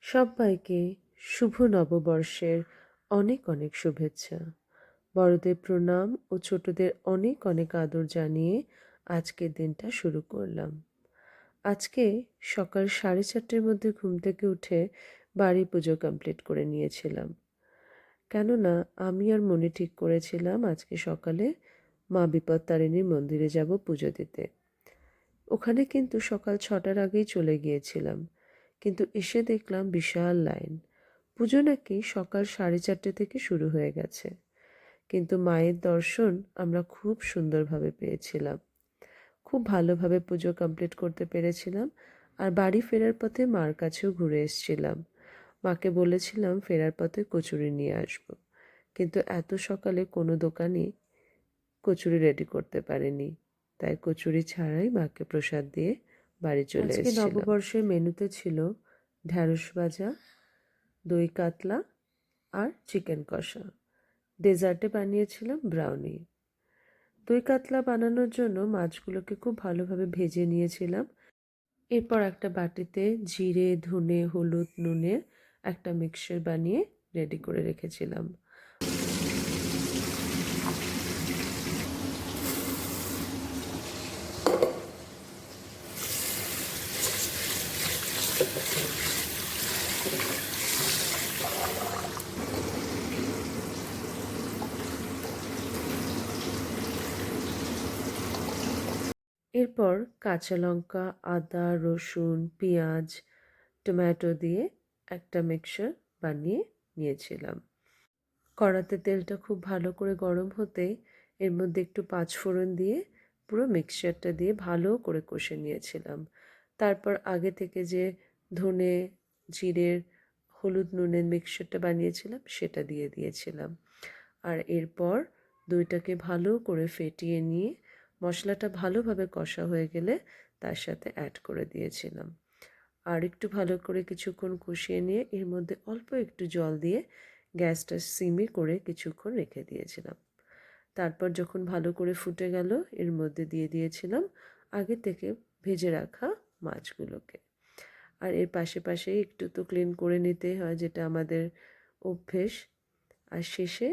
সব্বাইকে শুভ নববর্ষের অনেক অনেক শুভেচ্ছা। বড়দের প্রণাম ও ছোটদের অনেক অনেক আদর জানিয়ে আজকের দিনটা শুরু করলাম। আজকে সকাল 4:30টার মধ্যে ঘুম থেকে উঠে বাড়ি পুজো কমপ্লিট করে নিয়েছিলাম। কেননা আমি আর মনে ঠিক করেছিলাম আজকে সকালে মা বিপত্তারিণীর মন্দিরে যাব পুজো দিতে। ওখানে কিন্তু সকাল 6টার আগেই চলে গিয়েছিলাম, কিন্তু এসে দেখলাম বিশাল লাইন। পুজো নাকি সকাল 4:30 থেকে শুরু হয়ে গেছে, কিন্তু মায়ের দর্শন আমরা খুব সুন্দরভাবে পেয়েছিলাম। খুব ভালোভাবে পুজো কমপ্লিট করতে পেরেছিলাম। আর বাড়ি ফেরার পথে মার কাছেও ঘুরে এসেছিলাম। মাকে বলেছিলাম ফেরার পথে কচুরি নিয়ে আসবো, কিন্তু এত সকালে কোনো দোকানই কচুরি রেডি করতে পারেনি, তাই কচুরি ছাড়াই মাকে প্রসাদ দিয়ে বাড়ি চলে এসেছিলাম। আজকে নববর্ষের মেনুতে ছিল ঢ্যাঁড়স ভাজা, দই কাতলা আর চিকেন কষা। ডেজার্টে বানিয়েছিলাম ব্রাউনি। দই কাতলা বানানোর জন্য মাছগুলোকে খুব ভালোভাবে ভেজে নিয়েছিলাম। এরপর একটা বাটিতে জিরে, ধনে, হলুদ, নুনের একটা মিক্সচার বানিয়ে রেডি করে রেখেছিলাম। এরপর কাঁচা লঙ্কা, আদা, রসুন, পেঁয়াজ, টমেটো দিয়ে একটা মিক্সচার বানিয়ে নিয়েছিলাম। কড়াতে তেলটা খুব ভালো করে গরম হতেই এর মধ্যে একটু পাঁচফোড়ন দিয়ে পুরো মিক্সচারটা দিয়ে ভালো করে কষে নিয়েছিলাম। তারপর আগে থেকে যে ধনে, জিরের, হলুদ, নুনের মিক্সচারটা বানিয়েছিলাম সেটা দিয়ে দিয়েছিলাম। আর এরপর দইটাকে ভালো করে ফেটিয়ে নিয়ে মশলাটা ভালোভাবে কষা হয়ে গেলে তার সাথে অ্যাড করে দিয়েছিলাম। আর একটু ভালো করে কিছুক্ষণ কষিয়ে নিয়ে এর মধ্যে অল্প একটু জল দিয়ে গ্যাসটা সিমে করে কিছুক্ষণ রেখে দিয়েছিলাম। তারপর যখন ভালো করে ফুটে গেল এর মধ্যে দিয়ে দিয়েছিলাম আগে থেকে ভেজে রাখা মাছগুলোকে। আর এর পাশে পাশে একটু তো ক্লিন করে নিতে হয়, যেটা আমাদের অভ্যেস। আর শেষে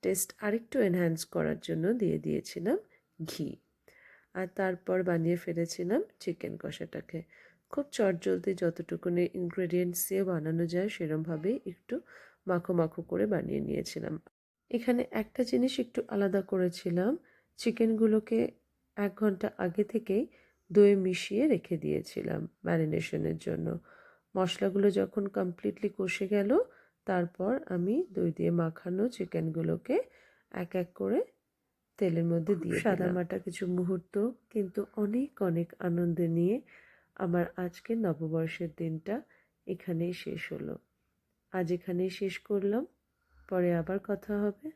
টেস্ট আরেকটু এনহ্যান্স করার জন্য দিয়ে দিয়েছিলাম ঘি। আর তারপর বানিয়ে ফেলেছিলাম চিকেন কষাটাকে। খুব চটজলদি যতটুকুনি ইনগ্রেডিয়েন্টস দিয়ে বানানো যায় সেরমভাবেই একটু মাখো মাখো করে বানিয়ে নিয়েছিলাম। এখানে একটা জিনিস একটু আলাদা করেছিলাম, চিকেনগুলোকে 1 ঘন্টা আগে থেকেই দই মিশিয়ে রেখে দিয়েছিলাম ম্যারিনেশনের জন্য। মশলাগুলো যখন কমপ্লিটলি কষে গেল তারপর আমি দই দিয়ে মাখানো চিকেনগুলোকে এক এক করে তেলের মধ্যে দিয়ে সাদামাটা কিছু মুহূর্ত, কিন্তু অনেক অনেক আনন্দ নিয়ে আমার আজকের নববর্ষের দিনটা এখানেই শেষ হলো। আজ এখানেই শেষ করলাম, পরে আবার কথা হবে।